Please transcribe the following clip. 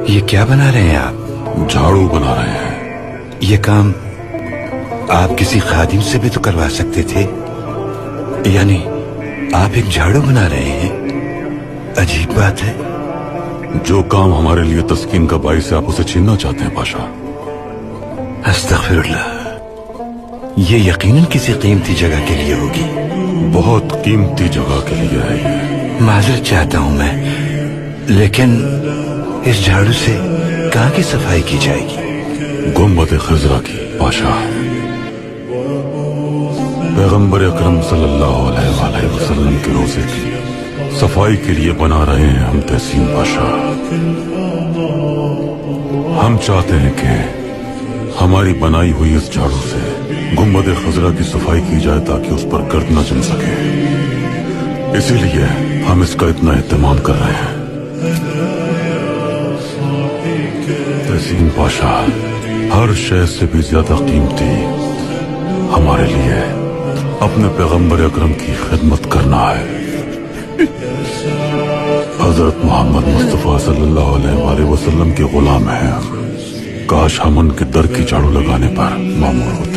یہ کیا بنا رہے ہیں آپ؟ جھاڑو بنا رہے ہیں۔ یہ کام آپ کسی خادم سے بھی تو کروا سکتے تھے، یعنی آپ ایک جھاڑو بنا رہے ہیں؟ عجیب بات ہے۔ جو کام ہمارے لیے تسکین کا باعث ہے آپ اسے چھیننا چاہتے ہیں پاشا؟ استغفر اللہ، یہ یقیناً کسی قیمتی جگہ کے لیے ہوگی۔ بہت قیمتی جگہ کے لیے ہے یہ۔ معذرت چاہتا ہوں میں، لیکن اس جھاڑو سے کہاں کی صفائی کی جائے گی؟ گنبد خضرا کی پاشا۔ پیغمبر اکرم صلی اللہ علیہ وآلہ وسلم کے روزے کی صفائی کے لیے بنا رہے ہیں ہم تحسین پاشا۔ ہم چاہتے ہیں کہ ہماری بنائی ہوئی اس جھاڑو سے گنبد خضرا کی صفائی کی جائے تاکہ اس پر گرد نہ جم سکے، اسی لیے ہم اس کا اتنا اہتمام کر رہے ہیں۔ تحسین پاشا، ہر شے سے بھی زیادہ قیمتی ہمارے لیے اپنے پیغمبر اکرم کی خدمت کرنا ہے۔ حضرت محمد مصطفیٰ صلی اللہ علیہ وآلہ وسلم کے غلام ہیں ہم۔ کاش ہم ان کے در کی جھاڑو لگانے پر مامور ہوتے۔